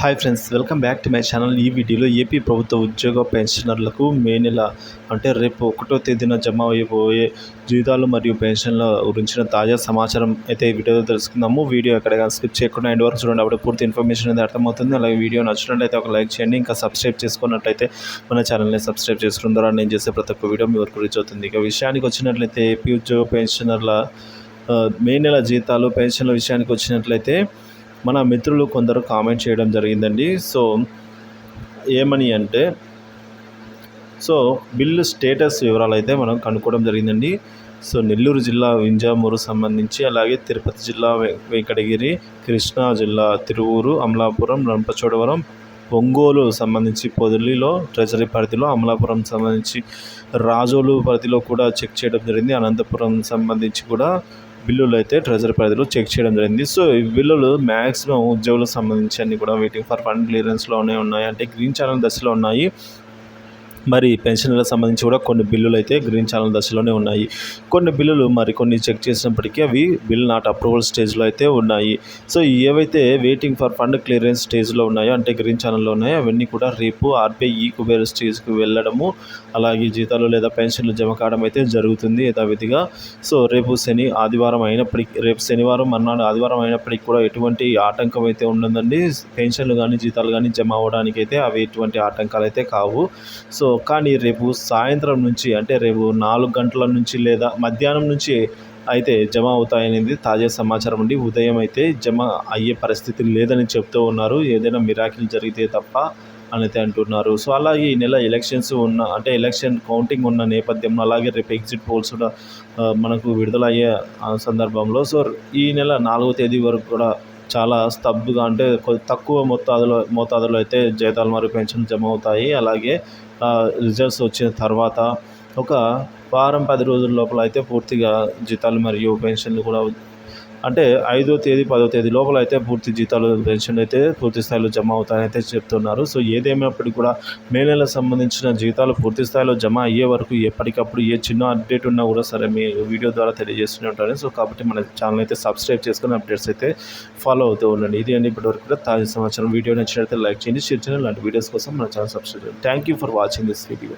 Hi friends, welcome back to my channel. ఈ వీడియోలో AP ప్రభుత్వ ఉద్యోగ పెన్షనర్లకు మే నెల అంటే రేపు 1వ తేదీన జమ అయిపోయే జీతాలు మరియు పెన్షన్ల గురించిన తాజా సమాచారం అయితే ఈ వీడియోలో తెలుసుకుందాము. వీడియో ఎక్కడ స్కిప్ చేయకుండా ఎండ్ వరకు చూడండి, అప్పుడు పూర్తి ఇన్ఫర్మేషన్ అనేది అర్థమవుతుంది. అలాగే వీడియో నచ్చినట్లయితే ఒక లైక్ చేయండి. ఇంకా సబ్స్క్రైబ్ చేసుకున్నట్లయితే మన ఛానల్ని సబ్స్క్రైబ్ చేసుకోవడం ద్వారా నేను చేసే ప్రతి ఒక్క వీడియో మీ వరకు రీచ్ అవుతుంది. ఇక విషయానికి వచ్చినట్లయితే ఏపీ ఉద్యోగ పెన్షనర్ల మే నెల జీతాలు పెన్షన్ల విషయానికి వచ్చినట్లయితే మన మిత్రులు కొందరు కామెంట్ చేయడం జరిగిందండి. ఏమని అంటే బిల్లు స్టేటస్ వివరాలు అయితే మనం కనుక్కోవడం జరిగిందండి. నెల్లూరు జిల్లా వింజమూరు సంబంధించి, అలాగే తిరుపతి జిల్లా వెంకటగిరి, కృష్ణా జిల్లా తిరువూరు, అమలాపురం, రంపచోడవరం, ఒంగోలు సంబంధించి పొదిలిలో ట్రెజరీ పరిధిలో, అమలాపురం సంబంధించి రాజోలు పరిధిలో కూడా చెక్ చేయడం జరిగింది. అనంతపురం సంబంధించి కూడా బిల్లులు అయితే ట్రెజరీ పరిధిలో చెక్ చేయడం జరిగింది. ఈ బిల్లులు మ్యాక్సిమం ఉద్యోగులకు సంబంధించి అన్ని కూడా వెయిటింగ్ ఫర్ ఫండ్ క్లియరెన్స్లోనే ఉన్నాయి, అంటే గ్రీన్ ఛానల్ దశలో ఉన్నాయి. మరి పెన్షన్లకు సంబంధించి కూడా కొన్ని బిల్లులు అయితే గ్రీన్ ఛానల్ దశలోనే ఉన్నాయి. కొన్ని బిల్లులు మరి కొన్ని చెక్ చేసినప్పటికీ అవి బిల్ నాట్ అప్రూవల్ స్టేజ్లో అయితే ఉన్నాయి. ఏవైతే వెయిటింగ్ ఫర్ ఫండ్ క్లియరెన్స్ స్టేజ్లో ఉన్నాయో, అంటే గ్రీన్ ఛానల్లో ఉన్నాయో, అవన్నీ కూడా రేపు ఆర్బీఐ ఈ కుబేర్ స్టేజ్కి వెళ్ళడము, అలాగే జీతాలు లేదా పెన్షన్లు జమ కావడం అయితే జరుగుతుంది యథావిధిగా. రేపు రేపు శనివారం మర్నాడు ఆదివారం అయినప్పటికీ కూడా ఎటువంటి ఆటంకం అయితే ఉండదండి. పెన్షన్లు కానీ జీతాలు కానీ జమ అవ్వడానికి అయితే అవి ఎటువంటి ఆటంకాలు అయితే కావు. కానీ రేపు సాయంత్రం నుంచి, అంటే రేపు 4 గంటల నుంచి లేదా మధ్యాహ్నం నుంచి అయితే జమ అవుతాయనేది తాజా సమాచారం అండి. ఉదయం అయితే జమ అయ్యే పరిస్థితి లేదని చెప్తూ ఉన్నారు, ఏదైనా మిరాకిల్ జరిగితే తప్ప అని అయితే అంటున్నారు. అలాగే ఈ నెల ఎలక్షన్స్ అంటే ఎలక్షన్ కౌంటింగ్ ఉన్న నేపథ్యంలో, అలాగే రేపు ఎగ్జిట్ పోల్స్ కూడా మనకు విడుదలయ్యే సందర్భంలో ఈ నెల 4వ తేదీ వరకు కూడా చాలా స్తబ్దుగా, అంటే తక్కువ మోతాదులో అయితే జీతాలు మరియు పెన్షన్ జమ అవుతాయి. అలాగే రిజల్ట్స్ వచ్చిన తర్వాత ఒక వారం 10 రోజుల లోపల అయితే పూర్తిగా జీతాలు మరియు పెన్షన్లు కూడా, అంటే 5వ తేదీ 10వ తేదీ లోపల అయితే పూర్తి జీతాలు పెన్షన్లు అయితే పూర్తి స్థాయిలో జమ అవుతాయని అయితే చెప్తున్నారు. ఏదేమైనప్పటికీ కూడా మే నెలకు సంబంధించిన జీతాలు పూర్తి స్థాయిలో జమ అయ్యే వరకు ఎప్పటికప్పుడు ఏ చిన్న అప్డేట్ ఉన్నా కూడా సరే మీ వీడియో ద్వారా తెలియజేస్తూనే ఉంటాను. కాబట్టి మన ఛానల్ అయితే సబ్స్క్రైబ్ చేసుకుని అప్డేట్స్ అయితే ఫాలో అవుతూ ఉండండి. ఇది అండి ఇప్పటివరకు కూడా తాజా సమాచారం. వీడియో నచ్చినట్లయితే లైక్ చేయండి, షేర్ చేయండి. ఇలాంటి వీడియోస్ కోసం మన ఛానల్ సబ్స్క్రైబ్ చేయండి. Thank you for watching this video.